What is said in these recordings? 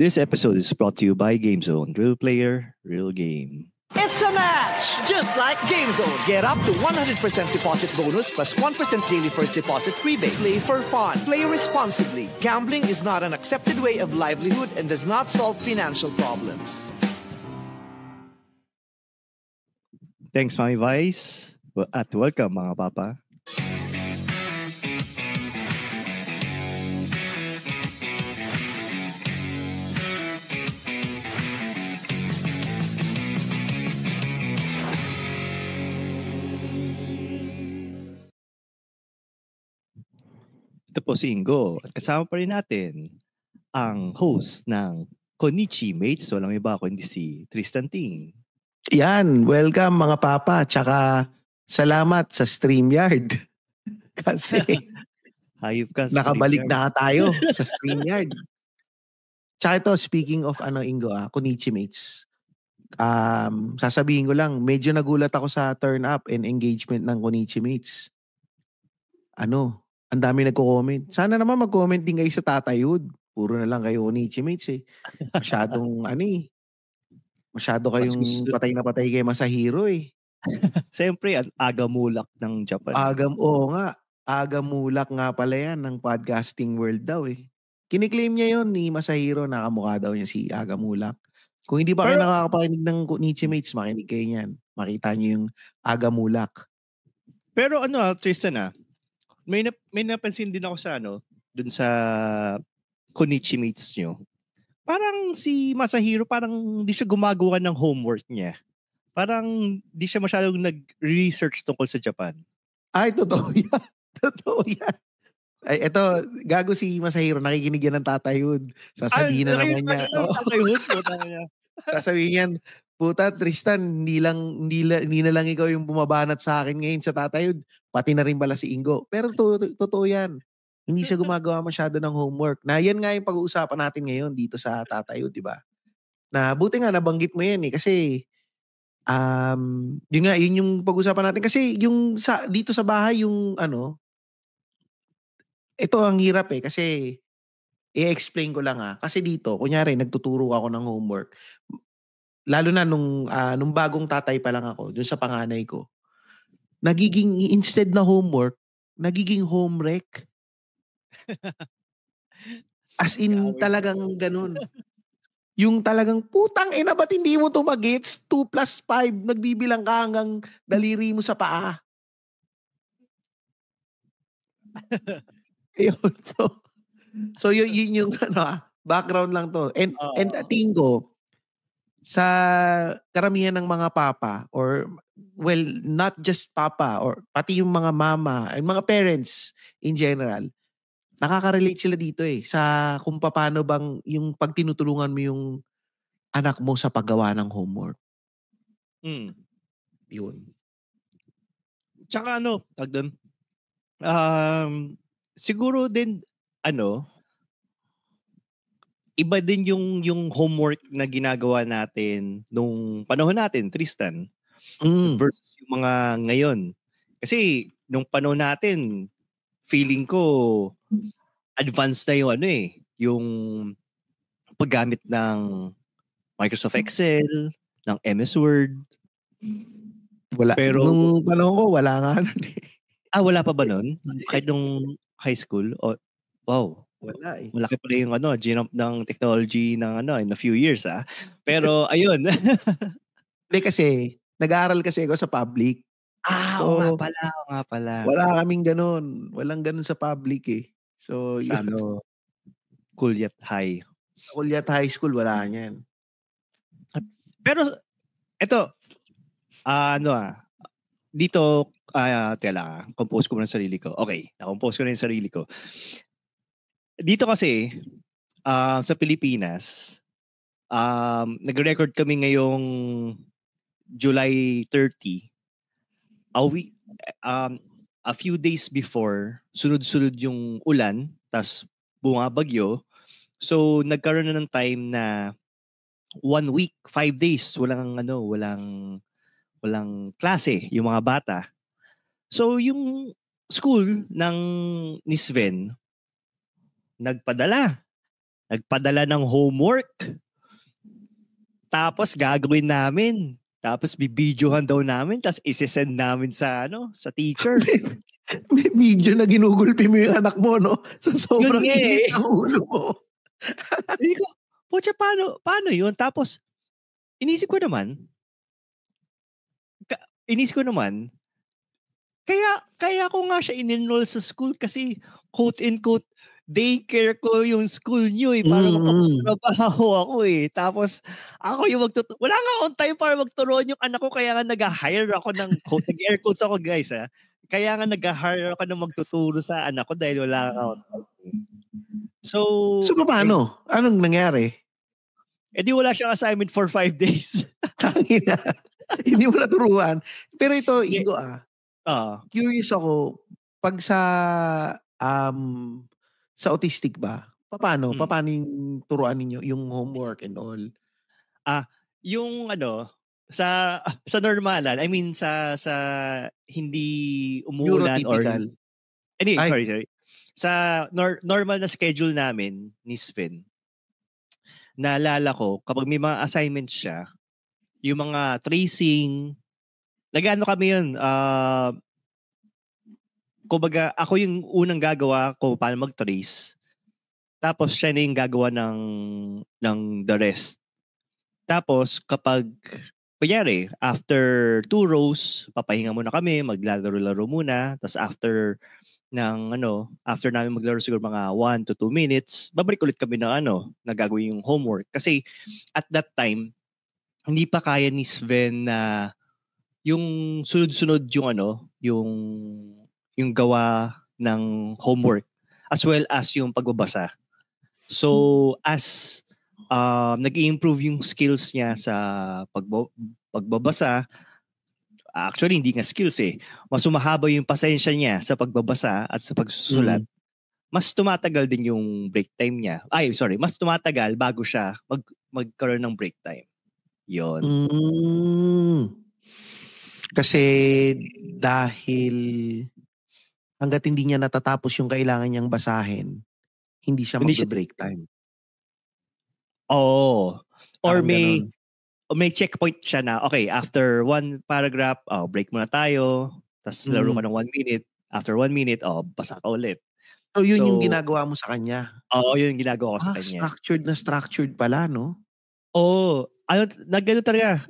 This episode is brought to you by GameZone. Real player, real game. It's a match! Just like GameZone. Get up to 100% deposit bonus plus 1% daily first deposit rebate. Play for fun. Play responsibly. Gambling is not an accepted way of livelihood and does not solve financial problems. Thanks, Mami Vice. At welcome, mga papa. Ito po si Ingo at kasama pa rin natin ang host ng Konichi Mates. Walang iba kundi si Tristan Ting. Yan, welcome mga papa. Tsaka salamat sa StreamYard. Kasi Hayop ka sa nakabalik StreamYard. na tayo sa StreamYard. Tsaka ito, speaking of Ingo, Konichi Mates. Sasabihin ko lang, medyo nagulat ako sa turn up and engagement ng Konichi Mates. Ang dami nagko-comment. Sana naman mag-comment din kayo sa Tatayud. Puro na lang kayo Konichi Mates eh. Masyadong masyado kayong patay na patay kay Masahiro eh. Siyempre, aga mulak ng Japan. Oo nga. Aga mulak nga pala yan ng podcasting world daw eh. Kiniklaim niya yon ni Masahiro na kamukha daw niya si Aga Mulak. Kung hindi pa kayo nakakapakinig ng Konichi Mates, makinig kayo niyan. Makita niyo yung Aga Mulak. Pero Tristan may napansin din ako sa dun sa Konichi Mates nyo. Parang si Masahiro, parang hindi siya gumagawa ng homework niya. Parang hindi siya masyadong nag-research tungkol sa Japan. Ay, totoo yan. Totoo yan. Ay, eto, gago si Masahiro, nakikinig yan ng Tatayud. Sasabihin na naman niya. Sasabihin yan, puta, Tristan, hindi na lang ikaw yung bumabanat sa akin ngayon sa Tatayud. Pati na rin pala si Ingo. Pero totoo yan. Hindi siya gumagawa masyado ng homework. Na yan nga yung pag-uusapan natin ngayon dito sa Tatayud, di ba? Na buti nga nabanggit mo yan eh. Kasi, yun yung pag-uusapan natin. Kasi yung dito sa bahay, yung ito ang hirap eh. Kasi, i-explain ko lang kasi dito, kunyari, nagtuturo ako ng homework. Lalo na nung bagong tatay pa lang ako, dun sa panganay ko. Instead na homework, nagiging home rec. As in, talagang ganun. Yung talagang, putang ina, ba't hindi mo ito mag-gets? 2 plus 5, nagbibilang ka hanggang daliri mo sa paa. Ayun, so yun yung background lang to. And tingin ko, sa karamihan ng mga papa, or well, not just papa, or pati yung mga mama, and mga parents in general, nakaka-relate sila dito eh, sa kung paano bang yung pag tinutulungan mo yung anak mo sa paggawa ng homework. Yun. Tsaka siguro din, iba din yung homework na ginagawa natin nung panahon natin, Tristan, versus yung mga ngayon. Kasi nung panahon natin, feeling ko advanced na yung yung paggamit ng Microsoft Excel, ng MS Word. Wala. Pero nung panahon ko, wala nga nun eh. Wala pa ba nun? Kahit nung high school? Wow. Wala eh. Malaki pala yung ginamp ng technology ng in a few years Pero ayun. Hindi kasi, nag-aaral kasi ako sa public. Oo nga pala. Wala kaming ganun. Walang ganun sa public eh. So, sa Kulyat High. Sa Kulyat High School, wala niyan. Pero, eto, dito, compose ko na sarili ko. Okay, na-compose ko na yung sarili ko. Dito kasi, sa Pilipinas, nag-record kami ngayong July 30. A few days before, sunod-sunod yung ulan, tas bumabagyo. So, nagkaroon na ng time na 1 week, 5 days, walang klase yung mga bata. So, yung school ni Sven, nagpadala nagpadala ng homework. Tapos gagawin namin. Tapos bibidyohan daw namin. Tapos isisend namin sa sa teacher. May video na ginugulpi mo yung anak mo, no? Sa sobrang init ang ulo mo. Hindi ko, pucha, paano yun? Tapos, inisip ko naman, kaya ko nga siya in-enroll sa school kasi quote-unquote, daycare ko yung school nyo para mapapagtrabaho ako eh. Tapos, ako yung wala nga on time para magturuan yung anak ko kaya nga nag-hire ako ng, nag-air quotes ako guys ha. Kaya nga nag-hire ako ng magtuturo sa anak ko dahil wala nga on time. So paano? Anong nangyari? Di wala siyang assignment for 5 days. Hindi mo naturuan. Pero ito, Ingo curious ako, pag sa autistic ba? Paano yung turuan ninyo, yung homework and all? Yung sa normalan, I mean sa hindi umuulan or sorry. Sa normal na schedule namin ni Sven, naalala ko, kapag may mga assignments siya, yung mga tracing, nag-ano kami yun, kumbaga, ako yung unang gagawa ko paano mag-trace. Tapos, siya na yung gagawa ng the rest. Tapos, kapag, kunyari, after 2 rows, papahinga muna kami, maglalaro-laro muna. Tapos, after namin maglaro siguro mga 1 to 2 minutes, babalik ulit kami ng nagagawin yung homework. Kasi at that time, hindi pa kaya ni Sven na yung sunod-sunod yung gawa ng homework as well as yung pagbabasa. So as nag-i-improve yung skills niya sa pagbabasa, actually, hindi nga skills eh. Mas humahaba yung pasensya niya sa pagbabasa at sa pagsusulat. Mas tumatagal din yung break time niya. Mas tumatagal bago siya magkaroon ng break time. Yun. Kasi dahil hanggat hindi niya natatapos yung kailangan niyang basahin, hindi siya mag-break time. Oo. Or may checkpoint siya na, okay, after 1 paragraph, break muna tayo. Tapos laro ka ng 1 minute. After 1 minute, basa ka ulit. So, yun yung ginagawa mo sa kanya? Oo, yun yung ginagawa ko sa kanya. Structured pala, no? Oo. Nag-ano talaga,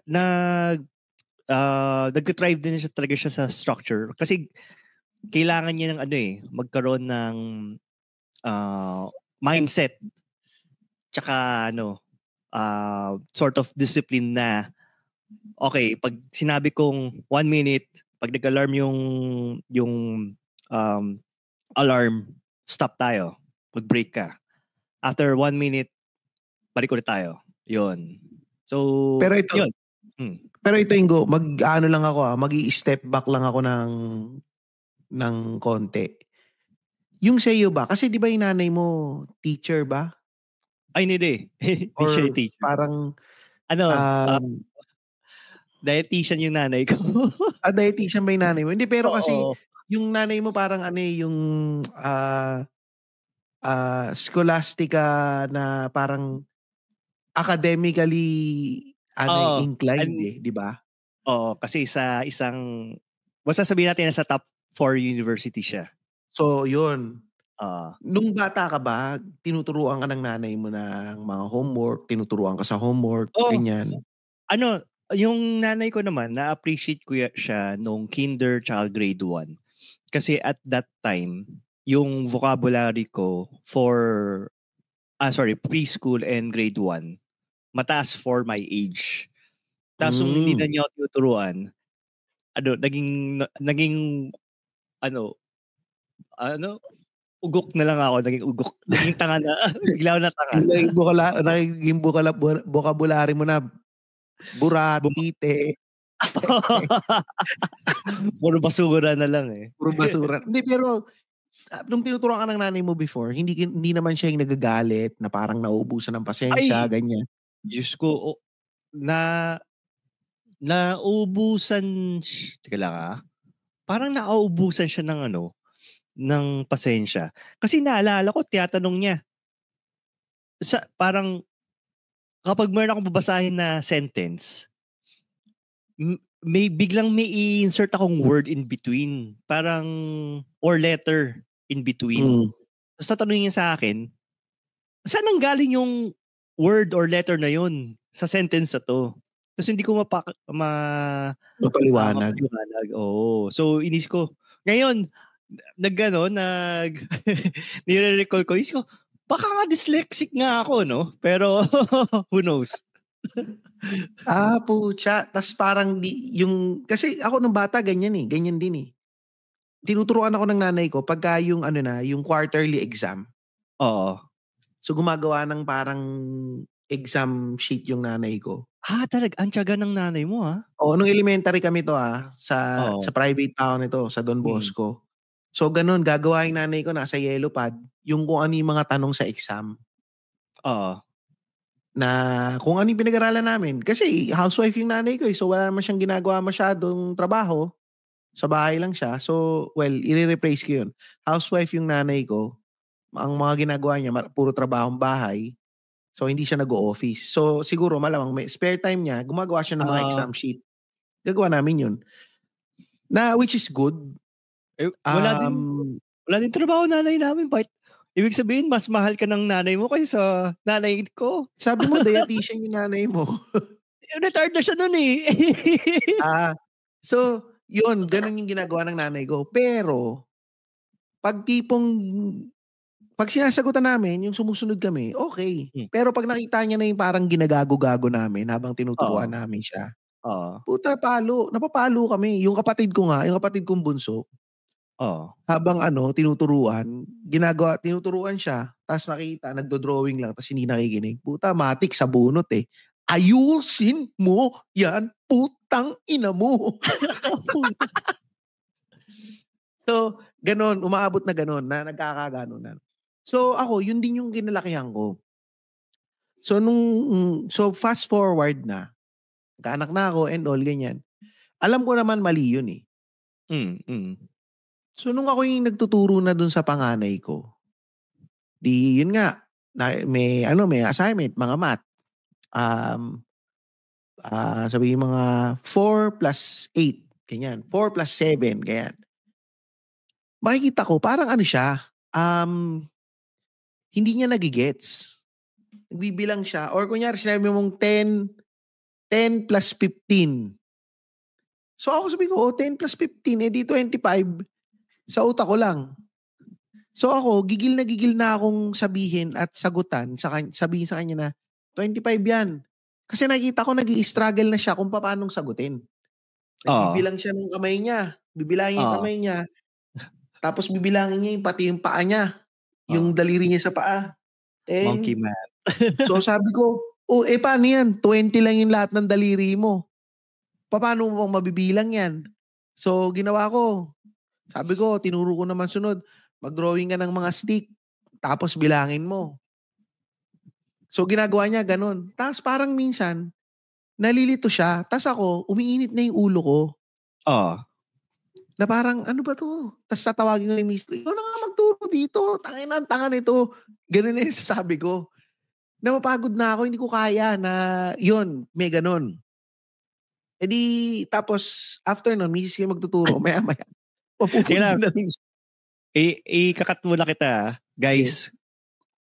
nag-thrive din talaga siya sa structure. Kasi, kailangan niya ng magkaroon ng mindset. Tsaka, sort of discipline na, okay, pag sinabi kong 1 minute, pag nag-alarm yung alarm, stop tayo. Mag-break ka. After 1 minute, balik ulit tayo. Yun. So, pero ito, yun. Pero ito, Ingo, lang ako mag-i-step back lang ako ng konti. Yung sa iyo ba? Kasi di ba yung nanay mo, teacher ba? Ay, hindi. Hindi siya teacher. Parang, dietitian yung nanay ko. Dietitian ba yung nanay mo? Hindi, pero kasi, yung nanay mo parang yung scholastica na parang academically inclined di ba? Oo, kasi sa isang, basta sabihin natin na sa top 4 university siya. So, yun. Nung bata ka ba, tinuturuan ka ng nanay mo ng mga homework, tinuturuan ka sa homework, ganyan? Yung nanay ko naman, na-appreciate ko siya nung kinder tsaka grade 1. Kasi at that time, yung vocabulary ko for preschool and grade 1, mataas for my age. Tapos hindi na niya ako tinuturuan, naging ugok na lang ako, naging tanga na, bigla na tanga. Naging vocabulary mo na, burat, tite. Puro basura na lang eh. Puro basura. Hindi, pero nung tinuturuan ka ng nanay mo before, hindi naman siya yung nagagalit na parang nauubusan ng pasensya, ganyan. Diyos ko, nauubusan, teka lang parang nauubusan siya ng pasensya. Kasi naalala ko, tiyatanong niya, parang kapag meron akong babasahin na sentence, biglang may i-insert akong word in between. Parang, or letter in between. Tapos tatanungin niya sa akin, saan ang galing yung word or letter na yun sa sentence na to? Tapos hindi ko mapaliwanag. Oo. So, inis ko. Ngayon, nire-recall ko, inis ko, baka nga dyslexic nga ako, no? Pero, who knows? Pucha. Tas parang kasi ako nung bata, ganyan din eh. Tinuturuan ako ng nanay ko pagka yung yung quarterly exam. Oo. So gumagawa ng parang exam sheet yung nanay ko. Talaga? Ang tiyaga ng nanay mo, ha? Oo, nung elementary kami to sa private town ito, sa Don Bosco. So ganun, gagawa yung nanay ko nasa yellow pad, yung kung ano yung mga tanong sa exam. Oo. Na kung ano yung pinag-aralan namin. Kasi housewife yung nanay ko so wala naman siyang ginagawa masyadong trabaho. Sa bahay lang siya. So, well, i-replace ko yun. Housewife yung nanay ko. Ang mga ginagawa niya, puro trabahong bahay. So, hindi siya nag-o-office. So, siguro malamang may spare time niya, gumagawa siya ng mga exam sheet. Gagawa namin yun. Which is good. Wala din trabaho nanay namin. Ibig sabihin, mas mahal ka ng nanay mo kaysa sa nanay ko. Sabi mo, dietitian yung nanay mo. Retired na siya nun eh. So, yun, ganun yung ginagawa ng nanay ko. Pero, pag sinasagutan namin, yung sumusunod kami, okay. Pero pag nakita niya na yung parang ginagago-gago namin habang tinuturuan namin siya, puta, napapalo kami. Yung kapatid kong bunso, habang tinuturuan siya, tapos nakita, nagdo-drawing lang, tapos hindi nakikinig. Puta, matik sa bunot eh. Ayusin mo yan, putang ina mo. So, ganon, umaabot na ganon, na nagkakaganon na. So, ako, yun din yung kinalakihan ko. So, fast forward na, kaanak na ako and all, ganyan. Alam ko naman mali yun eh. So, nung ako yung nagtuturo na dun sa panganay ko, yun nga, may assignment, mga math. Sabihin mga 4 plus 8, ganyan. 4 plus 7, ganyan. Makikita ko, parang siya, hindi niya nagigets. Nagbibilang siya. Or kunyari, sinabi mong 10 plus 15. So ako sabi ko, 10 plus 15, di 25. Sa utak ko lang. So ako, gigil na akong sabihin at sagutan, sabihin sa kanya na, 25 yan. Kasi nakita ko nag-i-struggle na siya kung paano sagutin. Nagbibilang siya ng kamay niya. Bibilangin yung kamay niya. Tapos bibilangin niya pati yung paa niya. Yung daliri niya sa paa. Monkey man. So sabi ko, paano yan? 20 lang yung lahat ng daliri mo. Paano mo bang mabibilang yan? So ginawa ko. Sabi ko, tinuro ko naman sunod. Mag-drawing ka ng mga stick. Tapos bilangin mo. So ginagawa niya ganun. Tapos parang minsan, nalilito siya. Tapos ako, umiinit na yung ulo ko. Na parang, ano ba to? Tapos tatawagin ko yung mister, ikaw na nga magturo dito. Tanga nito. Ganun na yung sasabi ko. Napapagod na ako, hindi ko kaya na, yun, may ganun. Tapos, after nun, misis kayo magtuturo, maya-maya. Papupunin na rin siya. Ikakat muna kita, guys. Okay.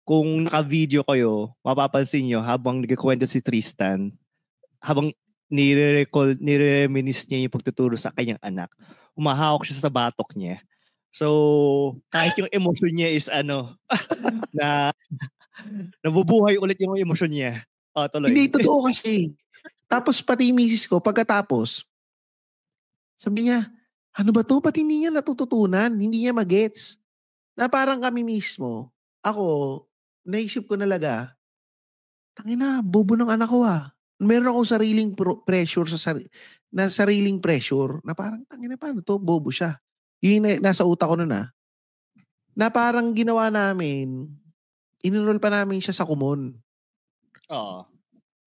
Kung naka-video kayo, mapapansin nyo, habang nagkikwento si Tristan, habang nire-reminisce niya yung pagtuturo sa kanyang anak, umahawak siya sa batok niya. So, kahit yung emosyon niya is na nabubuhay ulit yung emosyon niya. Tuloy. Hindi, totoo kasi. Tapos pati yung misis ko, pagkatapos, sabi niya, ano ba to? Pati hindi niya natututunan. Hindi niya magets. Na parang kami mismo, ako, naisip ko nalaga, tangina, bobo ng anak ko Meron akong sariling pressure na sariling pressure na parang, tangina, paano to? Bobo siya. Yung nasa utak ko nun na parang ginawa namin, in-enroll pa namin siya sa Kumon.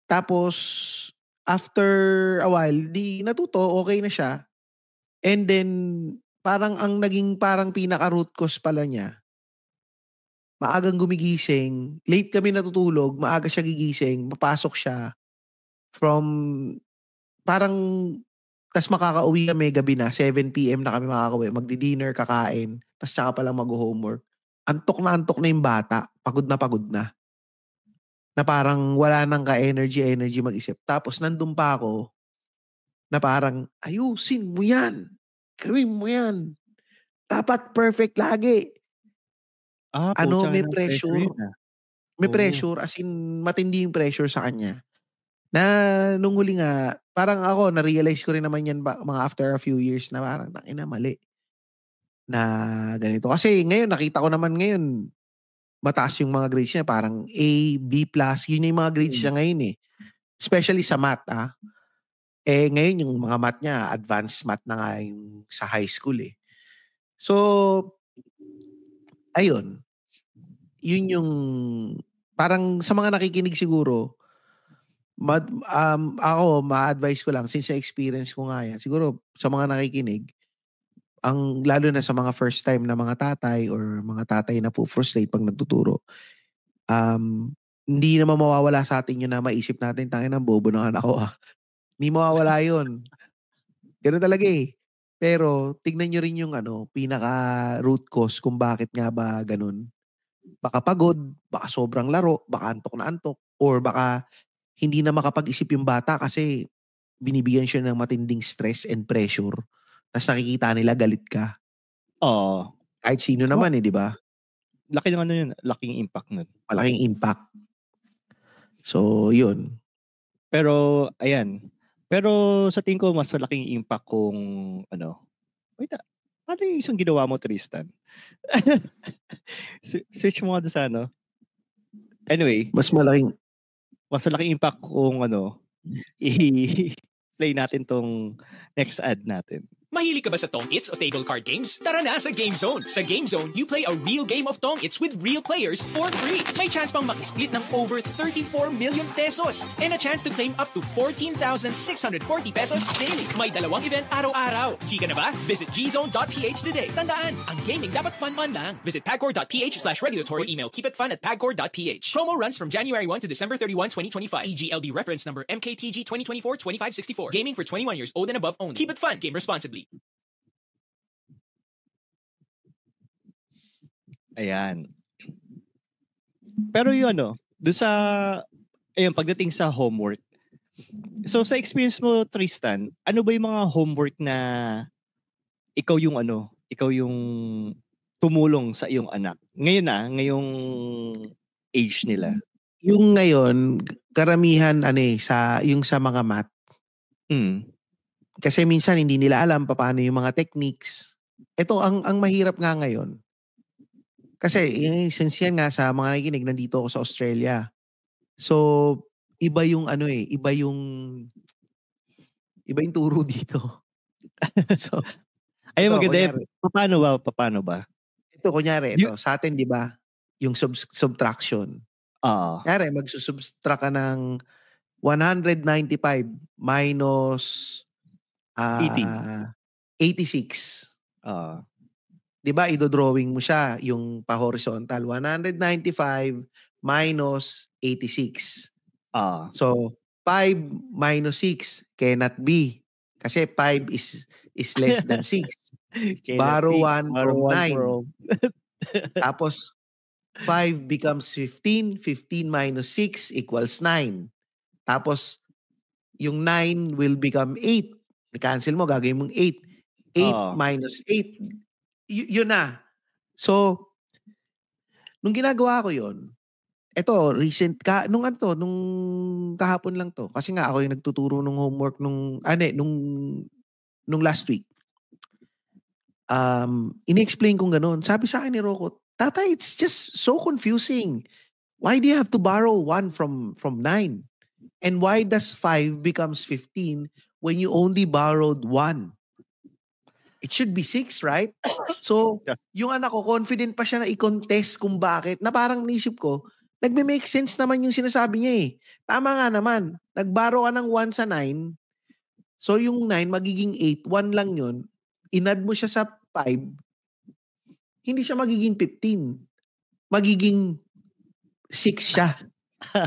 Tapos, after a while, natuto, okay na siya. And then, parang ang naging parang pinaka-root cause pala niya, maagang gumigising, late kami natutulog, maaga siya gigising, papasok siya from parang tas makakauwi kami gabi na, 7 PM na kami makakauwi, magdi-dinner, kakain, tas tsaka pa lang mag-homework. Antok na yung bata, pagod na. Na parang wala nang ka-energy mag-isip. Tapos nandun pa ako na parang, ayusin mo yan. Gawin mo yan. Dapat perfect lagi. May pressure. May pressure, as in, matindi yung pressure sa kanya. Na nung huli nga, parang ako, na-realize ko rin naman yan mga after a few years na parang, tangina, mali. Na ganito. Kasi ngayon, nakita ko naman ngayon, mataas yung mga grades niya, parang A, B+, yun yung mga grades niya ngayon eh. Especially sa math, ngayon yung mga math niya, advanced math na nga yung sa high school eh. So, ayun. Yun yung, parang sa mga nakikinig siguro, ako, ma-advise ko lang, since na-experience ko nga yan, siguro sa mga nakikinig, lalo na sa mga first time na mga tatay or mga tatay na po frustrate pag nagtuturo, hindi naman mawawala sa atin yun na maisip natin, tangin ng bobo ng anak ko. Hindi mawawala yun. Ganun talaga eh. Pero tignan nyo rin yung pinaka root cause kung bakit nga ba ganun. Baka pagod, baka sobrang laro, baka antok na antok, or baka hindi na makapag-isip yung bata kasi binibigyan siya ng matinding stress and pressure. Tapos nakikita nila galit ka. Oo. Kahit sino naman di ba? Laki ng yun, laking impact nun. Malaking impact. So, yun. Pero, ayan. Pero sa tingin ko, mas malaking impact kung, wait, ano yung isang ginawa mo, Tristan? Switch mo nga sa Anyway. Mas malaking impact kung i-play natin tong next ad natin. Mahilig ka ba sa Tong-Its o table card games? Tara na sa Game Zone. Sa Game Zone, you play a real game of Tong-Its with real players for free. May chance pang makisplit ng over 34 million pesos and a chance to claim up to 14,640 pesos daily. May 2 event araw-araw. Chika na ba? Visit gzone.ph today. Tandaan, ang gaming dapat fun lang. Visit pagcor.ph/regulatory or email keepitfun@pagcor.ph. Promo runs from January 1 to December 31, 2025. EGLD reference number MKTG 2024-2564. Gaming for 21 years old and above only. Keep it fun. Game responsibly. Ayan. Pero yun doon sa pagdating sa homework. So sa experience mo, Tristan, ano ba yung mga homework na ikaw yung tumulong sa iyong anak? Ngayong age nila. Yung ngayon, karamihan yung sa mga math. Kasi minsan hindi nila alam paano yung mga techniques. Ito ang mahirap nga ngayon. Kasi since yan nga sa mga nakikinig, nandito ako sa Australia. So, iba yung iba yung turo dito. So, ay maganda. Paano ba? Ito kunyari, sa atin 'di ba, yung subtraction. Kunyari, magsusubtract ka ng 195 minus 86. 'Di ba, ido-drawing mo siya yung pa-horizontal, 195 minus 86. So 5 minus 6 cannot be kasi 5 is less than 6. Borrow 1 from 9. Tapos 5 becomes 15, 15 minus 6 equals 9. Tapos yung 9 will become 8. I-cancel mo, gagawin mong 8. 8 minus 8. Yun na. So, nung ginagawa ko yun, recent nung kahapon lang to. Kasi nga ako yung nagtuturo ng homework nung last week. Ini-explain kong ganun. Sabi sa akin ni Rocco, Tatay, it's just so confusing. Why do you have to borrow 1 from 9? And why does 5 becomes 15 when you only borrowed 1? It should be 6, right? So, yung anak ko, confident pa siya na i-contest kung bakit. Na parang naisip ko, nagme-make sense naman yung sinasabi niya eh. Tama nga naman. Nag-borrow ka ng 1 sa 9. So, yung 9 magiging 8. 1 lang yun. Inad mo siya sa 5. Hindi siya magiging 15. magiging 6 siya.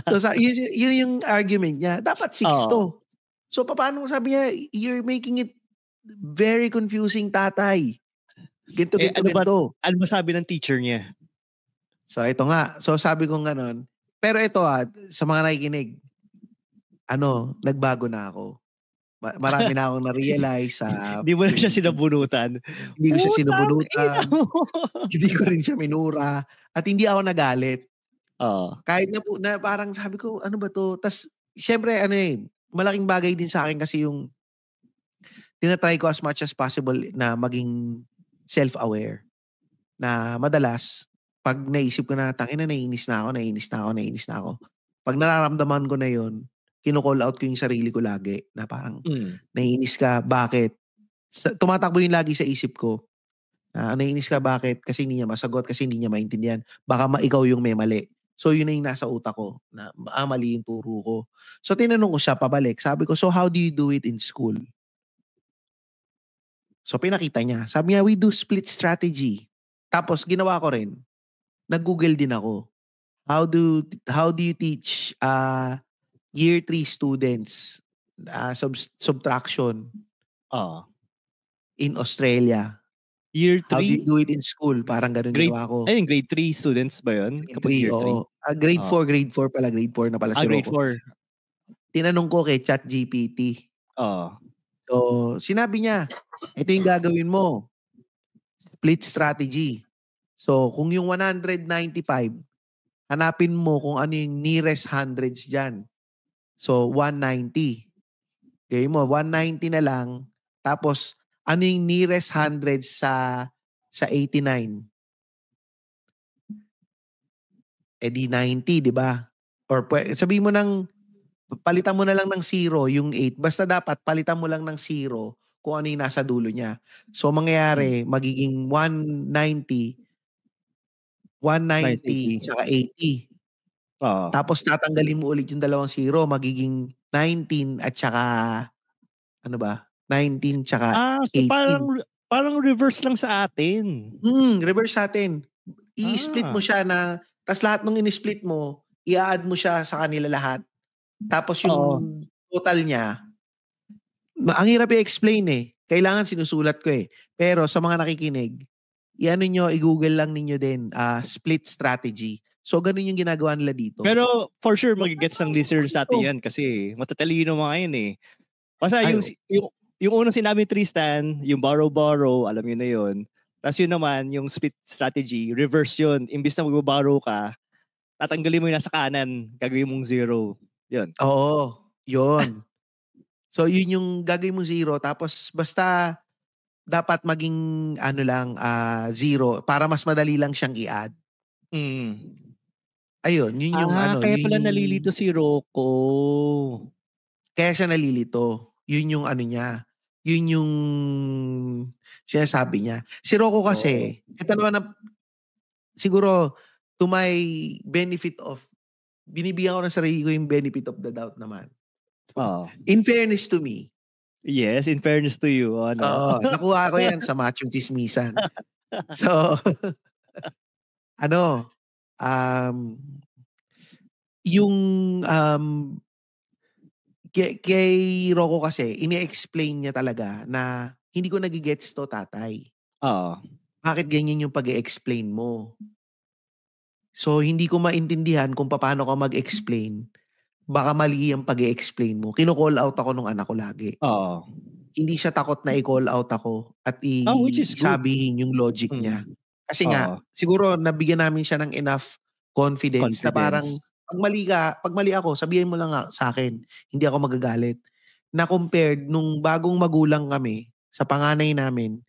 So yun yung argument niya. Dapat 6 to. So paano sabi niya, you're making it very confusing, tatay. Ganto. Ano ba sabi ng teacher niya? So ito nga. So sabi ko ganon. Pero ito sa mga nakikinig, nagbago na ako. Marami na akong na-realize sa... Hindi mo na siya sinabunutan. Hindi ko siya sinabunutan. Hindi ko rin siya minura. At hindi ako nagalit. Kahit na parang sabi ko, ano ba to? Tas, syempre, malaking bagay din sa akin kasi yung tinatry ko as much as possible na maging self-aware. Na madalas, pag naisip ko na, tangina, naiinis na ako. Pag nararamdaman ko na yun, kino-call out ko yung sarili ko lagi na parang naiinis ka, bakit? Tumatakbo yun lagi sa isip ko. Naiinis ka, bakit? Kasi hindi niya masagot, kasi hindi niya maintindihan. Baka ikaw yung may mali. So yun na yung nasa utak ko na mali yung turo ko. So tinanong ko siya pabalik. Sabi ko, so how do you do it in school? So pinakita niya. Sabi niya, we do split strategy. Tapos ginawa ko rin. Nag-Google din ako. How do you teach Year 3 students subtraction in Australia? Year 3? How do you do it in school? Parang ganun ginawa ko. Ayun, grade 3 students ba yun? Kapag year 3? Grade 4 pala. Grade 4 na pala si grade Rocco. 4. Tinanong ko kay ChatGPT. So, sinabi niya, ito yung gagawin mo. Split strategy. So, kung yung 195, hanapin mo kung ano yung nearest hundreds dyan. So, 190. Okay mo, 190 na lang. Tapos, ano yung nearest hundreds sa 89? Di 90, di ba? Or sabihin mo palitan mo na lang ng 0 yung 8. Basta dapat palitan mo lang ng 0 kung ano yung nasa dulo niya. So, mangyayari, magiging 190, tsaka 80. Tapos tatanggalin mo ulit yung dalawang 0, magiging 19 at saka 19 tsaka 18. So parang reverse lang sa atin. Reverse sa atin. I-split mo siya tas lahat ng in-split mo, i-add mo siya sa kanila lahat. Tapos yung total niya, ang hirap i-explain Kailangan sinusulat ko Pero sa mga nakikinig, i-Google lang ninyo din, split strategy. So, ganun yung ginagawa nila dito. Pero, for sure, magigets ng listeners natin yan kasi matatalino mga yan Basta yung unang sinabi Tristan, yung borrow, alam yun na yun. Tapos yun naman, yung split strategy, reverse yun. Imbis na mag-borrow ka, tatanggalin mo yung nasa kanan, gagawin mong 0. Yun. Oo, yun. So, yun yung gagawin mong 0. Tapos, basta dapat maging 0 para mas madali lang siyang i-add. Ayun, yun yung kaya pala nalilito si Rocco. Kaya siya nalilito. Yun yung niya. Yun yung sinasabi niya. Si Rocco kasi, ito naman siguro, to my benefit of, binibigyan ko ng sarili ko yung benefit of the doubt naman. In fairness to me. Yes, in fairness to you. Nakuha ko yan sa Machong Chismisan. So, yung kay Rocco kasi, ini-explain niya talaga na hindi ko nagigets to, tatay. Bakit ganyan yung pag-i-explain mo? So, hindi ko maintindihan kung paano ka mag-explain. Baka mali yung pag-i-explain mo. Kino-call out ako nung anak ko lagi. Hindi siya takot na i-call out ako at sabihin yung logic niya. Kasi nga, siguro nabigyan namin siya ng enough confidence na parang pag mali ako, sabihin mo lang sa akin. Hindi ako magagalit. Na compared nung bagong magulang kami sa panganay namin,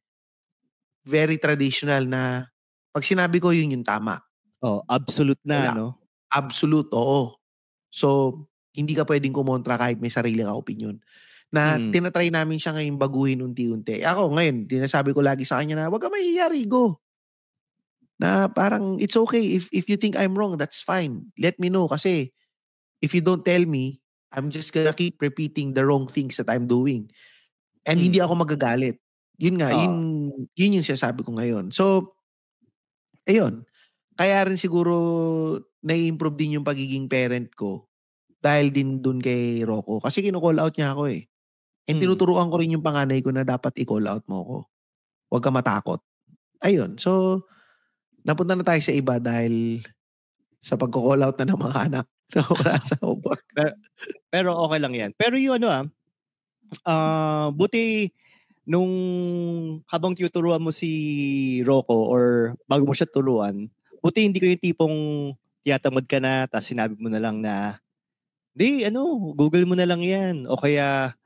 very traditional na pag sinabi ko yun yung tama. Absolute na, no? Absolute, oo. So, hindi ka pwedeng kumontra kahit may sarili ka opinion. Na tinatry namin siya ngayon baguhin unti-unti. Ako ngayon, dinasabi ko lagi sa kanya na wag ka mahihiya, Rigo. Na parang it's okay if you think I'm wrong, that's fine. Let me know kasi if you don't tell me, I'm just gonna keep repeating the wrong things that I'm doing. And hindi ako magagalit. Yun nga, yun yung sinasabi ko ngayon. So, ayun. kaya rin siguro na-improve din yung pagiging parent ko dahil din dun kay Rocco. Kasi kino-call out niya ako eh. And tinuturuan ko rin yung panganay ko na dapat i-call out mo ko. Huwag ka matakot. Ayun. So, napunta na tayo sa iba dahil sa pagko-call out na ng mga anak. Wala sa homework. Pero okay lang yan. Pero yung buti nung habang tinuturuan mo si Rocco or bago mo siya turuan, buti hindi ko yung tipong tiyatamad ka na tapos sinabi mo na lang na Google mo na lang yan. O kaya,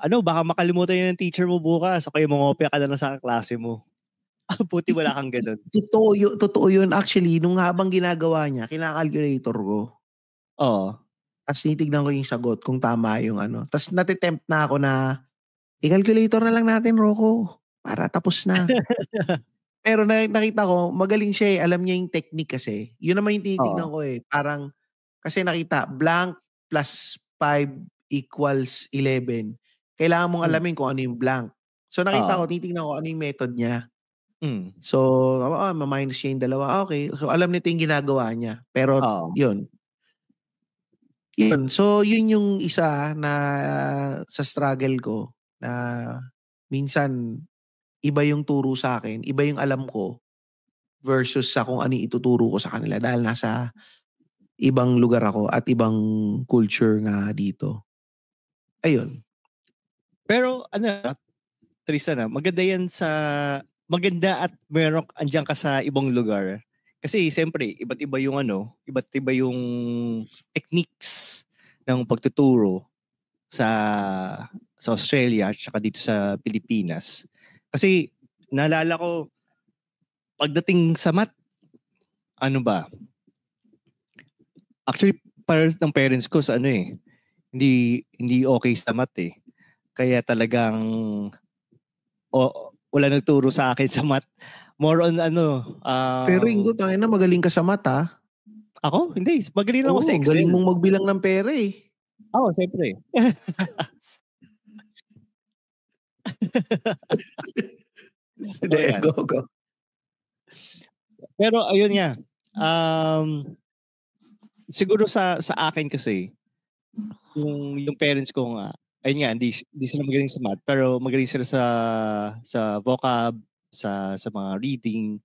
baka makalimutan yun ng teacher mo bukas o kaya mangopya ka na lang sa klase mo. Buti wala kang ganun. Totoo yun. Actually, nung habang ginagawa niya, kinakalculator ko. Oo. Tapos titignan ko yung sagot kung tama yung Tapos natitempt na ako na i-calculator na lang natin, Rocco. Para tapos na. Pero nakita ko, magaling siya eh. Alam niya yung technique kasi. Yun naman yung tinitignan ko eh. Parang, kasi nakita, blank plus 5 equals 11. Kailangan mong alamin kung ano yung blank. So nakita ko, titignan ko ano yung method niya. So, ma-minus niya yung dalawa. Okay. So, alam nito yung ginagawa niya. Pero, yun. So, yun yung isa na sa struggle ko na minsan iba yung turo sa akin, iba yung alam ko versus sa kung ano ituturo ko sa kanila dahil nasa ibang lugar ako at ibang culture nga dito. Ayun. Pero Tristan, maganda at meron andiyan ka sa ibang lugar. Kasi siyempre, iba't iba yung techniques ng pagtuturo sa Australia at saka dito sa Pilipinas. Kasi naalala ko pagdating sa math, actually para ng parents ko sa hindi okay sa math eh. Kaya talagang wala nagturo sa akin sa math. More on Pero Ingo, tangina magaling ka sa math ha? Ako? Hindi. Magaling lang ako sa Excel. Galing mong magbilang ng pera eh. Oo, siyempre. Go. Pero ayun nga. Siguro sa akin kasi, yung parents ko nga, ayun nga, hindi sila magaling sa math, pero magaling sila sa vocab, sa mga reading.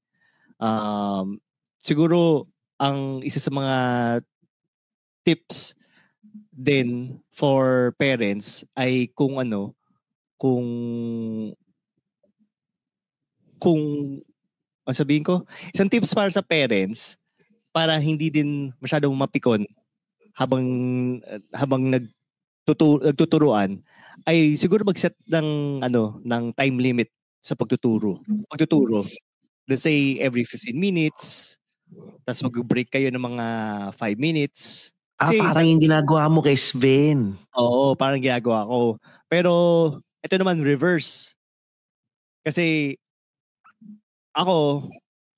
Siguro ang isa sa mga tips din for parents ay kung sabihin ko, isang tips para sa parents para hindi din masyadong mapikon habang nagtuturuan ay siguro mag-set ng time limit sa pagtuturo. Let's say every 15 minutes, tapos mag-break kayo ng mga 5 minutes. Kasi, parang yung ginagawa mo kay Sven. Oo, parang ginagawa ko. Pero ito naman reverse. Kasi ako,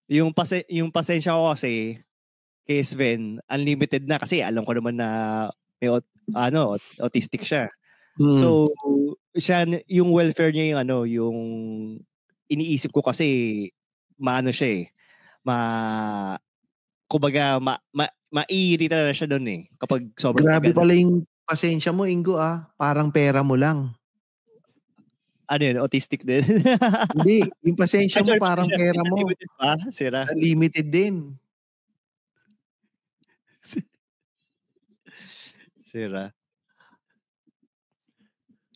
yung pasensya ko kasi kay Sven, unlimited na kasi alam ko naman na may autistic siya. So, yung welfare niya yung iniisip ko kasi siya eh. Kumbaga maiirita na siya doon eh kapag sobrang grabe pala yung pasensya mo, Ingo parang pera mo lang. Ano yun? Autistic din? Hindi, yung pasensya mo parang pera mo. Unlimited pa? Sira? Unlimited din. Sira.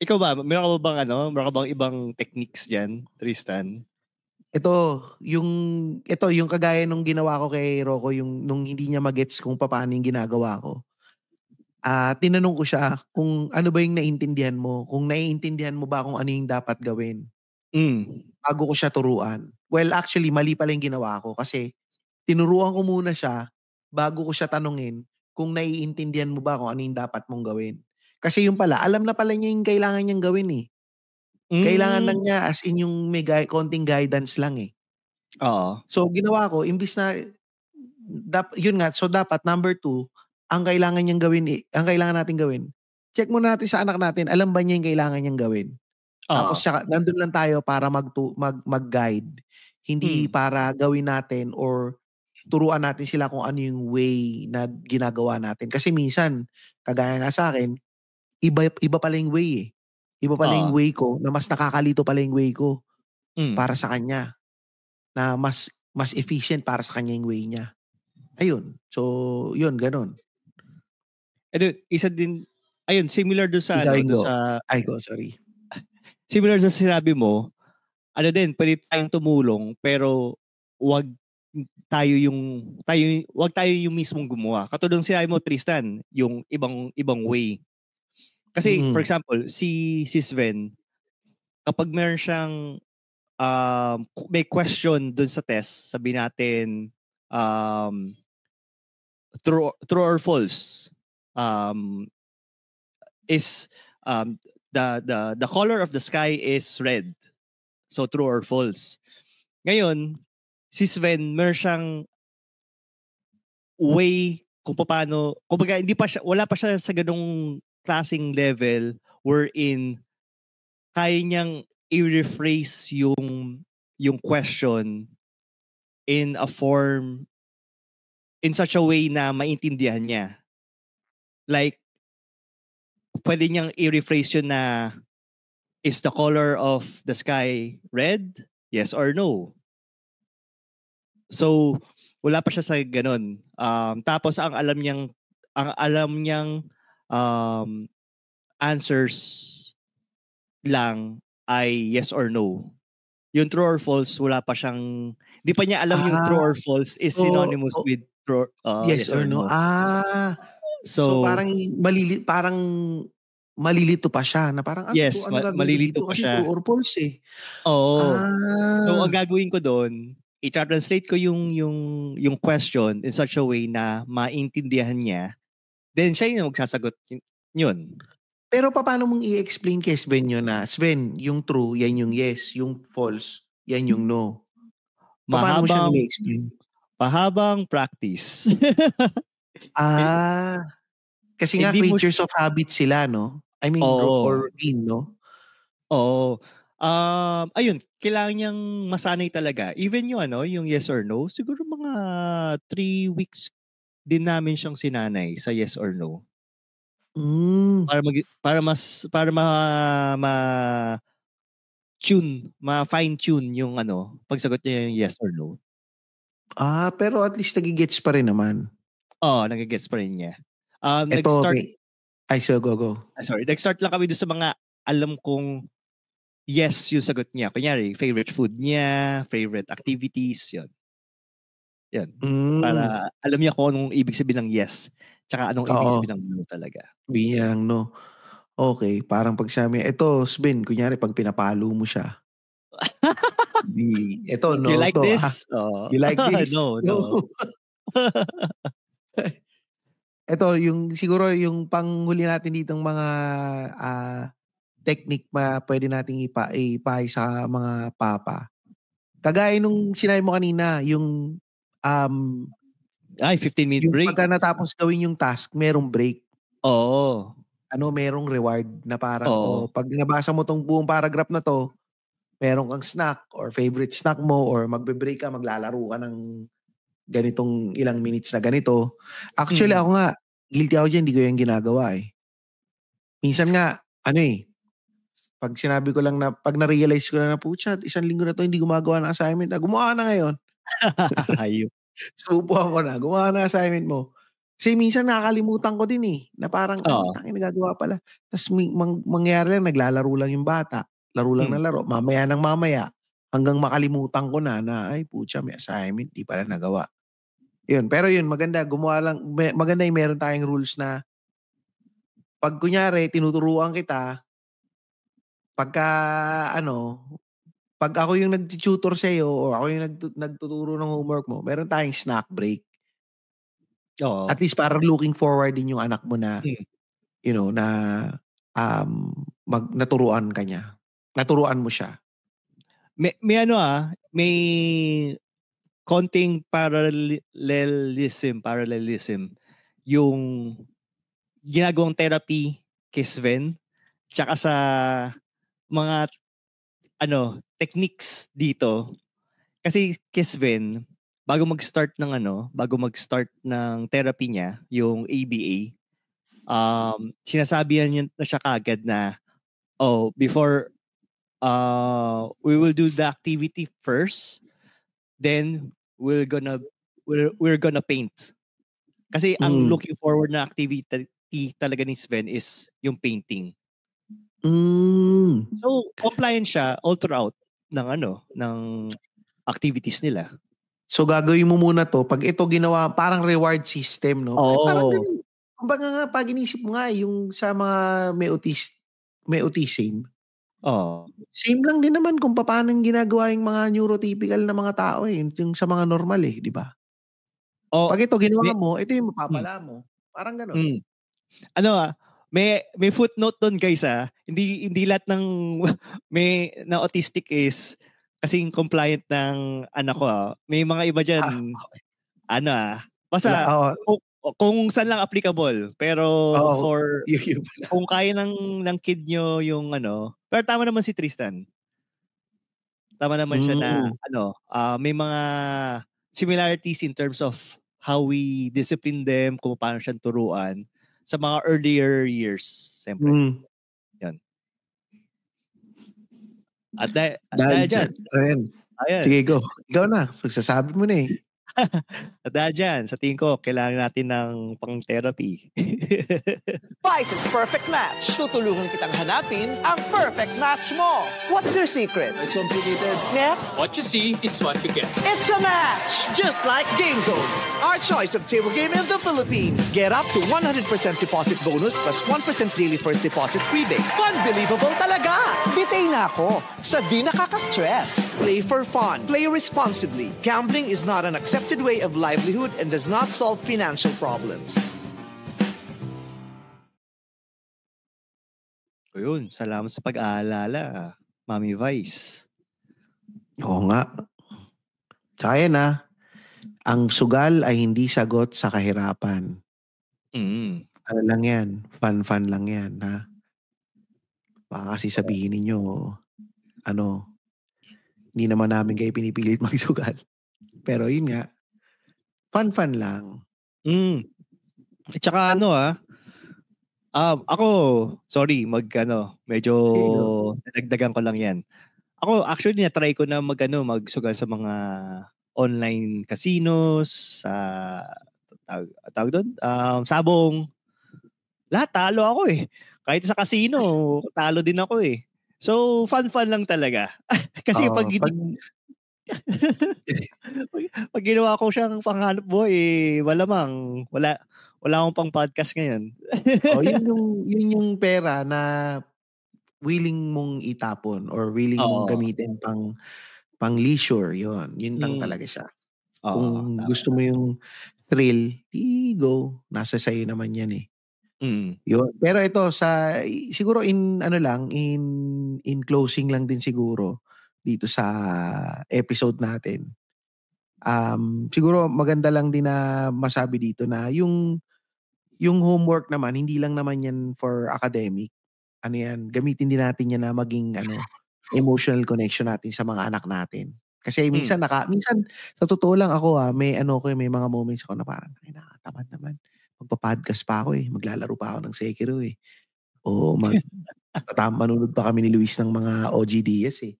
Ikaw ba? Meron ka bang ibang techniques dyan, Tristan? Ito yung kagaya nung ginawa ko kay Rocco, yung nung hindi niya magets kung paano yung ginagawa ko. Tinanong ko siya kung ano ba yung naiintindihan mo, kung naiintindihan mo ba kung ano yung dapat gawin. Bago ko siya turuan. Well, actually, mali pala yung ginawa ko kasi tinuruan ko muna siya bago ko siya tanungin kung naiintindihan mo ba kung ano yung dapat mong gawin. Kasi yung pala, alam na pala niya yung kailangan niyang gawin eh. Kailangan lang niya as in yung may konting guidance lang eh. Oo. So, ginawa ko, imbis na, yun nga, so dapat number 2, ang kailangan natin gawin, check muna natin sa anak natin, alam ba niya yung kailangan niyang gawin? Tapos nandun lang tayo para mag-guide. Hindi para gawin natin or turuan natin sila kung ano yung way na ginagawa natin. Kasi minsan, kagaya nga sa akin, iba pala yung way eh. Iba pala yung way ko na mas nakakalito pala yung way ko para sa kanya. Na mas efficient para sa kanya yung way niya. Ayun. So, yun, ganun. Isa din, ayun, similar doon sa, sorry. Similar sa sinabi mo, pwede tayong tumulong, pero wag tayo yung mismong gumawa. Katulad ng sinabi mo, Tristan, yung ibang way. Kasi, for example, si Sven, kapag meron siyang may question dun sa test, sabi natin true or false, is the color of the sky is red. So true or false. Ngayon, si Sven, meron siyang way kung paano, kumbaga wala pa siya sa ganung klaseng level wherein kaya niyang i-rephrase yung question in a form, in such a way na maintindihan niya. Like, pwede niyang i-rephrase yun na, is the color of the sky red? Yes or no? So, wala pa siya sa ganun. Tapos ang alam niyang answers lang ay yes or no. Yung true or false, wala pa siyang, di pa niya alam yung true or false is synonymous with true, yes or no. So parang malilito pa siya na parang yes, ano malilito dito pa kasi siya. True or false eh. Oo. So ang gagawin ko doon, i-translate ko yung question in such a way na maintindihan niya. Then siya yung magsasagot yun. Pero paano mong i-explain kay Sven yun na, Sven, yung true, yan yung yes. Yung false, yan yung no. Paano mo siya i-explain? Mahabang practice. Kasi nga creatures of habit sila, no? I mean, or routine, no? Oo. Ayun, kailangan niyang masanay talaga. Even yung yes or no, siguro mga 3 weeks din namin siyang sinanay sa yes or no. Para fine tune yung pagsagot niya yung yes or no. Pero at least nagigets pa rin naman. Nagigets pa rin niya. Go. Nag-start lang kami doon sa mga alam kong yes yung sagot niya. Kunyari, favorite food niya, favorite activities, yun. Yan. Para alam niya kung anong ibig sabihin ng yes, tsaka anong ibig sabihin ng no talaga. Biyang no. Okay, parang pag sabi, ito, Sven, kunyari, pag pinapalo mo siya. Ito, no. You like to, this? You like this? No. Ito, siguro yung panghuli natin ditong mga technique na pwede nating ipahay sa mga papa. Kagaya nung sinabi mo kanina, yung 15-minute break. Yung pagka natapos gawin yung task, merong break. Oo. Merong reward na parang, pag nabasa mo tong buong paragraph na to, meron kang snack or favorite snack mo or magbe-break ka, maglalaro ka ng ganitong ilang minutes na ganito. Actually, ako nga, guilty ako dyan, hindi ko yung ginagawa eh. Minsan nga, pag sinabi ko lang na, pag na-realize ko na putya, 1 linggo na to, hindi gumagawa ng assignment. Gumawa na ngayon. Hayop. Subuhan ko na, gumawa na assignment mo. Kasi minsan nakakalimutan ko din eh, na parang, nagagawa pala. Tapos mangyari lang, naglalaro lang yung bata. Laro lang na laro. Mamaya ng mamaya, hanggang makalimutan ko na, ay putya, may assignment, di pala nagawa. Yun, pero yun, maganda, gumawa lang, maganda yung meron tayong rules na, pag kunyari, tinuturuan kita, pagka, pag ako yung nag-tutor sa'yo, o ako yung nagtuturo ng homework mo, meron tayong snack break. At least parang looking forward din yung anak mo na, na naturuan ka niya. Naturuan mo siya. May konting parallelism yung ginagawang therapy kay Sven tsaka sa mga techniques dito. Kasi kay Sven, bago mag-start ng therapy niya, yung ABA, sinasabihan niya na siya kagad na, before we will do the activity first, then we're gonna paint. Kasi ang looking forward na activity talaga ni Sven is yung painting. So, compliant siya all throughout ng activities nila. So, gagawin mo muna to. Pag ito ginawa, parang reward system, no? Oo. Parang ganun. Kumbaga nga, pag inisip mo nga, yung sa mga may autism, same lang din naman kung paano ginagawa yung mga neurotypical na mga tao yung sa mga normal di ba? Pag ito ginawa mo, ito yung mapapala mo. Parang gano'n. May footnote doon guys Hindi lahat ng na autistic is kasing compliant ng anak ko May mga iba diyan basta kung saan lang applicable pero for kung kaya ng kid nyo yung pero tama naman si Tristan. Tama naman siya na may mga similarities in terms of how we discipline them, kung paano siyang turuan sa mga earlier years, siyempre. Yan. At dahil dyan. Ayan. Sige, go. Ikaw na. Sasabi mo na At dahil dyan, sa tingin ko, kailangan natin ng pang-therapy. Vice's Perfect Match. Tutulungan kitang hanapin ang perfect match mo. What's your secret? It's complicated. Next. What you see is what you get. It's a match! Just like GameZone, our choice of table game in the Philippines. Get up to 100% deposit bonus plus 1% daily first deposit rebate. Unbelievable talaga! Bitay na ako sa di nakaka-stress. Play for fun. Play responsibly. Gambling is not an accepted way of livelihood and does not solve financial problems. Ayun, salamat sa pag-aalala, Mami Vice. Oo nga. Kaya na. Ang sugal ay hindi sagot sa kahirapan. Ano lang yan? Fun lang yan, ha? Baka kasi sabihin ninyo, hindi naman namin kayo pinipilit magsugal. Pero yun nga, fun lang. At saka ako, sorry, medyo nadagdagan ko lang yan. Ako, actually, na-try ko na magsugal sa mga online casinos, tawag doon, sabong. Lahat, talo ako Kahit sa casino, talo din ako So, fun lang talaga. Kasi pag pag ginawa ko siyang panghanap buhay, malamang wala akong pang podcast ngayon. Yun yung pera na willing mong itapon or willing mong gamitin pang leisure, yun lang talaga siya. Kung gusto mo yung thrill, go. Nasa sayo naman yan Yun. Pero ito siguro in closing lang din siguro dito sa episode natin. Siguro maganda lang din na masabi dito na yung homework naman, hindi lang naman yan for academic. Gamitin din natin yan na maging emotional connection natin sa mga anak natin. Kasi minsan sa totoo lang ako may mga moments ako na parang nakakatamad naman. Magpa-podcast pa ako maglalaro pa ako ng Sekiro O manunod pa kami ni Luis ng mga OGDS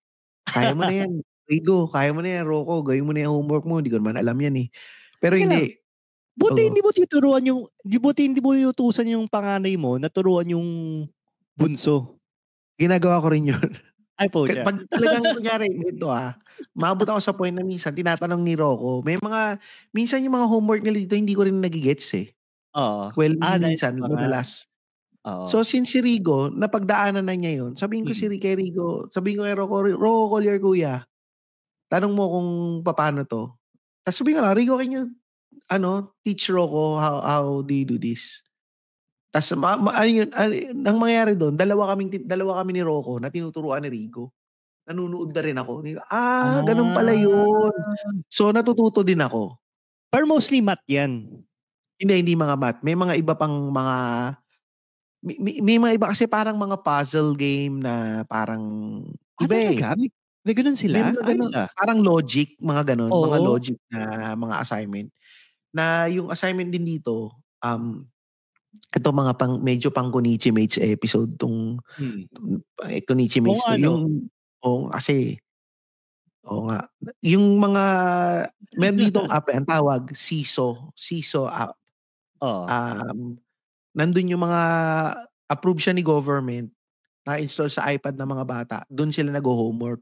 Kaya mo na yan, Rigo. Kaya mo na yan, Rocco. Gawin mo na yung homework mo. Hindi ko naman alam yan Pero hindi. Buti hindi mo tinuturuan hindi mo inutusan yung panganay mo na turuan yung bunso. Ginagawa ko rin yun. Ay po siya. Pag talagang kunyari, ito maabot ako sa point na minsan, tinatanong ni Rocco, minsan yung mga homework nila dito, hindi ko rin nagigets Oo. Well, minsan, madalas. So, since si Rigo, napagdaanan na niya yun, sabihin ko kay Rigo, sabihin ko kay Rocco, call your kuya. Tanong mo kung paano to. Tapos sabihin ko na, Rigo, can you, teach Rocco how do you do this? Tapos, ang mangyayari doon, dalawa kami ni Rocco na tinuturuan ni Rigo. Nanunood na rin ako. Ganun pala yun. So, natututo din ako. Pero mostly math yan. Hindi mga math. May mga iba pang mga may mga iba kasi parang mga puzzle game na parang iba May ganun sila? Meron na ganun, parang logic, mga ganun, mga Oo. logic na mga assignment. Na yung assignment din dito, ito mga medyo pang Konichi Mates episode Konichi Mates to. Oo nga. Yung mga, meron ditong app, ang tawag, Siso app. Nandun yung mga, approved siya ni government, na-install sa iPad ng mga bata, dun sila nag-homework.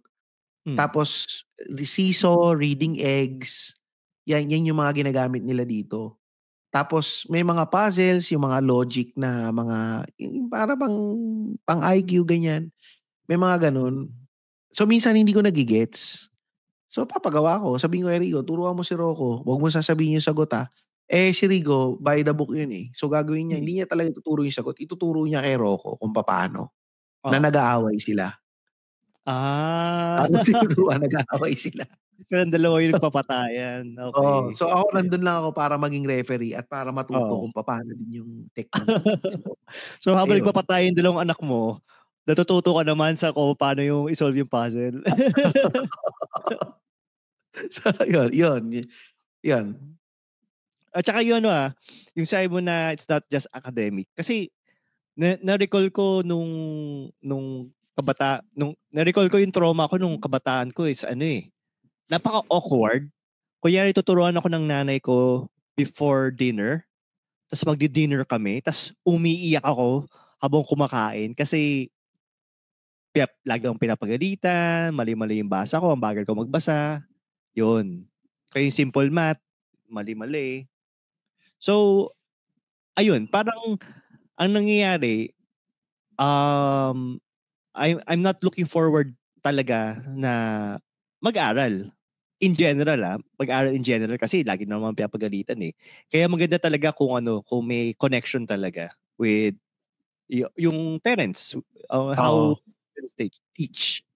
Tapos, Siso, Reading Eggs, yan yung mga ginagamit nila dito. Tapos, may mga puzzles, yung mga logic na mga, para pang IQ, ganyan. May mga ganun. So, minsan hindi ko nagigets. So, papagawa ko. Sabihin ko, Rigo, turuan mo si Rocco. Huwag mo sasabihin yung sagot, ha. Si Rigo, by the book yun, eh. So, gagawin niya, hindi niya talaga ituturo yung sagot. Ituturo niya kay Rocco kung paano. Na nag-aaway sila. Tapos tinuturuan, nag-aaway sila. Pero ang dalawa yung nagpapatayan. Okay. So, ako nandun lang ako para maging referee at para matuto kung paano din yung technique. So, habang nagpapatayan dalawang anak mo, natututo ka naman sa kung paano yung isolve yung puzzle. So, yun. At saka yun, yung sabi mo na it's not just academic. Kasi, na-recall ko na-recall ko yung trauma ko nung kabataan ko is napaka-awkward. Kunyari, tuturuan ako ng nanay ko before dinner. Tapos magdi-dinner kami. Tapos umiiyak ako habang kumakain. Kasi lagi akong pinapagalitan, mali-mali yung basa ko, ang bagal ko magbasa. Yun. Kaya yung simple math, mali-mali. So, ayun, parang ang nangyayari, I'm not looking forward talaga na mag-aral. In general, mag-aral in general kasi lagi naman pinapagalitan eh. Kaya maganda talaga kung may connection talaga with yung parents, how they teach.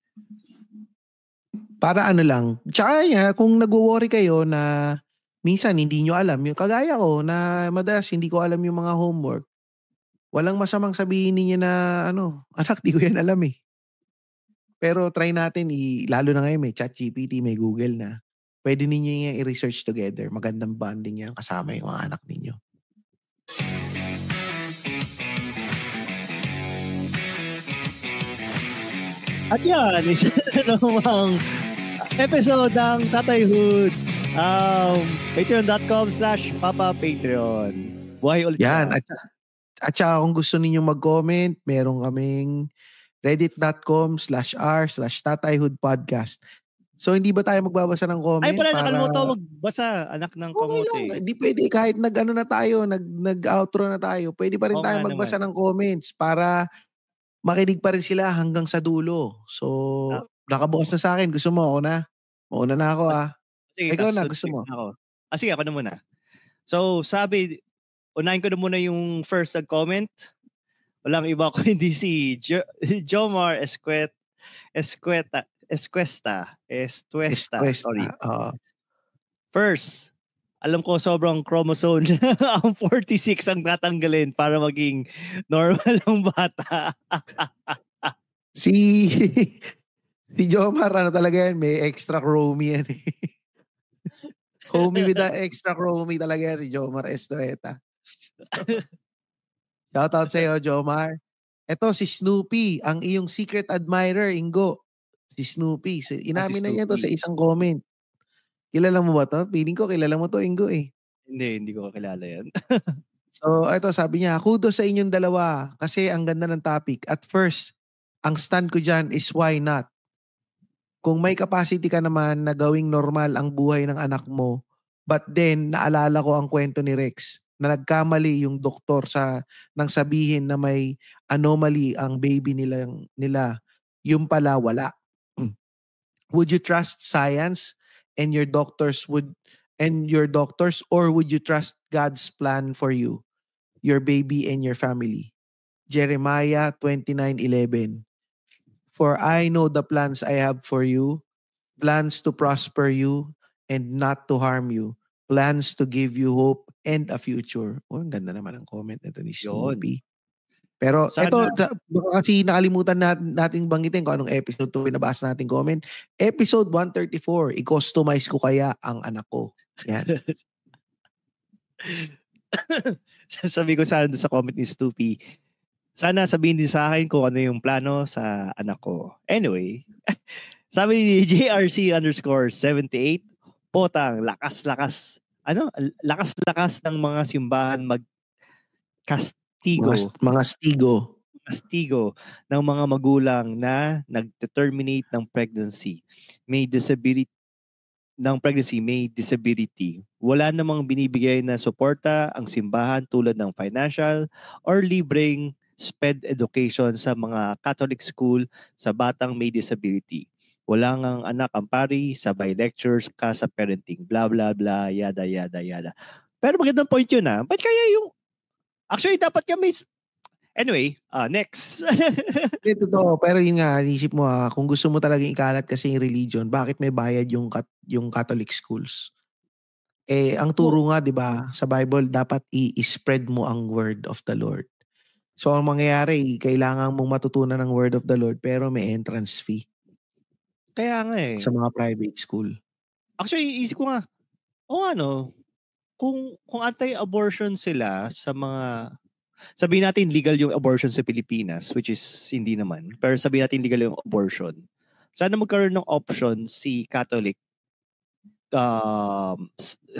Para lang. Tsaka kung nagwo-worry kayo na minsan hindi nyo alam, yung kagaya ko na madalas hindi ko alam yung mga homework, walang masamang sabihin niyo na anak, di ko yan alam eh. Pero try natin, lalo na ngayon may ChatGPT, may Google na. Pwede ninyo yung i-research together. Magandang bonding yan kasama yung mga anak ninyo. At yan, isa na namang episode ng Tatayhood. Patreon.com/PapaPatreon. Buhay ulit. Yan. At saka kung gusto ninyong mag-comment, meron kaming reddit.com/r/tatayhoodpodcast. So, hindi ba tayo magbabasa ng comment? Ay, pala, nakalimutan magbasa, anak ng kamote. Hindi pwede, kahit nag-outro na tayo, pwede pa rin tayo magbasa ng comments para makinig pa rin sila hanggang sa dulo. So, nakabukas na sa akin. Gusto mo, ako na? Mauna na ako, Sige, ikaw na, gusto mo? Sige, ako na muna. So, unahin ko na muna yung first comment. Walang iba ko hindi si Jomar Escuesta. Sorry. First, alam ko sobrang chromosome ang 46 ang tatanggalin para maging normal ang bata. Si Jomar, talaga yan, may extra chromie yan eh. Homie with the extra chromie talaga yan, si Jomar Estoeta. Shoutout sa iyo, Jomar. Ito, si Snoopy, ang iyong secret admirer, Ingo. Si Snoopy. Inamin na niya to sa isang comment. Kilala mo ba to? Feeling ko, kilala mo to, Ingo eh. Hindi ko kilala yan. So, ito, sabi niya, kudos sa inyong dalawa kasi ang ganda ng topic. At first, ang stand ko dyan is why not? Kung may capacity ka naman na gawing normal ang buhay ng anak mo, but then, naalala ko ang kwento ni Rex na nagkamali yung doktor nang sabihin na may anomaly ang baby nila. Yung pala wala. Would you trust science and your doctors or would you trust God's plan for you, your baby and your family? Jeremiah 29:11. For I know the plans I have for you, plans to prosper you and not to harm you, plans to give you hope and a future. Ang ganda naman ang comment nito ni Snoopy. Pero Sana- ito, baka kasi nakalimutan nating banggitin kung anong episode 2 binabasa nating comment. Episode 134, i-customize ko kaya ang anak ko. Yan. Sabi ko sana doon sa comment ni Stoopy, sana sabihin din sa akin kung ano yung plano sa anak ko. Anyway, sabi ni JRC_78, potang, lakas-lakas ng mga simbahan magkastigo. Mga stigo. Kastigo ng mga magulang na nag-terminate ng pregnancy. May disability. Wala namang binibigay na suporta ang simbahan tulad ng financial or libreng SPED education sa mga Catholic school sa batang may disability. Wala ngang anak ang pari, sabay lectures ka sa parenting, blah blah blah, yada yada yada. Pero magandang point yun Ba't kaya yung... Actually, dapat kami... Anyway, next. Ito to, pero yun nga, isip mo kung gusto mo talagang ikalat kasi yung religion, bakit may bayad yung Catholic schools? Ang turo nga, 'di ba, sa Bible dapat i-spread mo ang word of the Lord. So ang mangyayari, kailangan mong matutunan ng word of the Lord pero may entrance fee. Kaya nga sa mga private school. Actually, isip ko nga, kung anti-abortion sila sa mga... Sabihin natin legal yung abortion sa Pilipinas, which is hindi naman. Pero sabihin natin legal yung abortion. Sana magkaroon ng option si Catholic,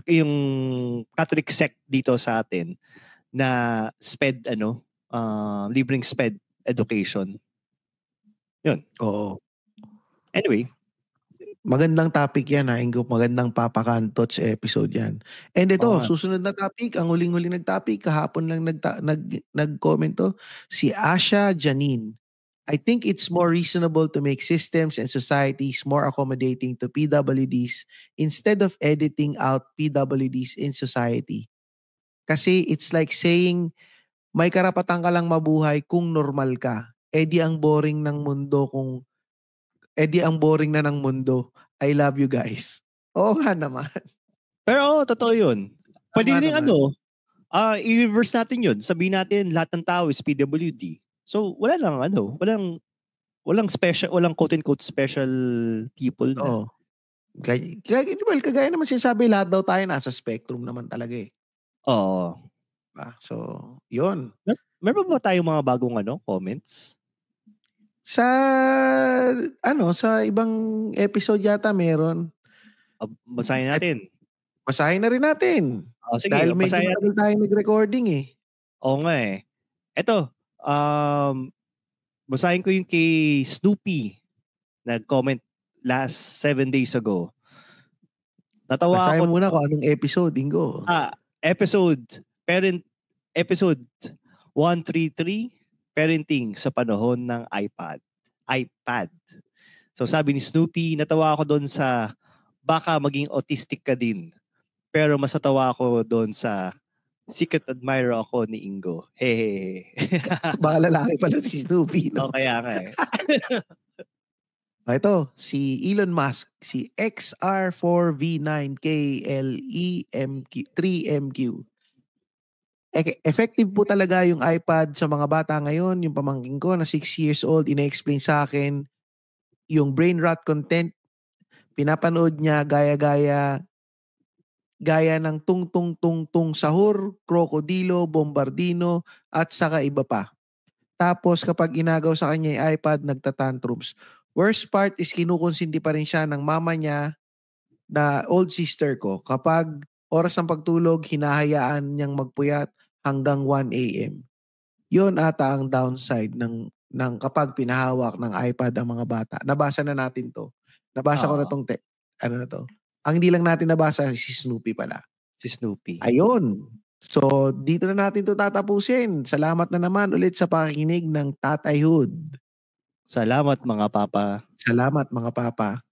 yung Catholic sect dito sa atin na SPED, libreng SPED education. Yun. Oo. Anyway. Magandang topic yan Ingo. Magandang papakantots episode yan. And ito, susunod na topic, ang huling-huling nag-topic, kahapon lang nag-comment to, si Asha Janine. I think it's more reasonable to make systems and societies more accommodating to PWDs instead of editing out PWDs in society. Kasi it's like saying, may karapatan ka lang mabuhay kung normal ka. Ang boring ng mundo ang boring na ng mundo. I love you guys. Oo nga naman. Pero totoo yun. Pwede rin i-reverse natin yun. Sabihin natin lahat ng tao is PWD. So walang special, walang quote-unquote special people na. Oo. Kagaya naman sinasabi, lahat daw tayo nasa spectrum naman talaga Oo. So, yun. Meron ba tayong mga bagong comments? Sa ibang episode yata meron. Basahin natin. Basahin na rin natin. Sige, dahil medyo matagal tayo nag-recording Oo nga Ito, basahin ko yung kay Snoopy. Nag-comment last 7 days ago. Natawa basahin muna kung anong episode, Ingo. Episode 133, parenting sa panahon ng iPad. So sabi ni Snoopy, natawa ako doon sa baka maging autistic ka din. Pero mas natawa ako doon sa secret admirer ako ni Ingo. Hehehe. Baka lalaki pala si Snoopy. No? Kaya nga Ito, si Elon Musk, si XR4V9KLEMQ3MQ. Effective po talaga yung iPad sa mga bata ngayon. Yung pamangkin ko na 6 years old, ina-explain sa akin yung brain rot content. Pinapanood niya gaya ng tung sahur, krokodilo, bombardino, at saka iba pa. Tapos kapag inagaw sa kanya yung iPad, nagtatantrums. Worst part is kinukonsindi pa rin siya ng mama niya na old sister ko. Kapag oras ng pagtulog, hinahayaan niyang magpuyat hanggang 1 a.m. Yun ata ang downside ng kapag pinahawak ng iPad ang mga bata. Nabasa na natin to. Nabasa ko na tong ang hindi lang natin nabasa si Snoopy pala. Si Snoopy. Ayun. So, dito na natin to tatapusin. Salamat na naman ulit sa pakikinig ng Tatayhood. Salamat mga papa. Salamat mga papa.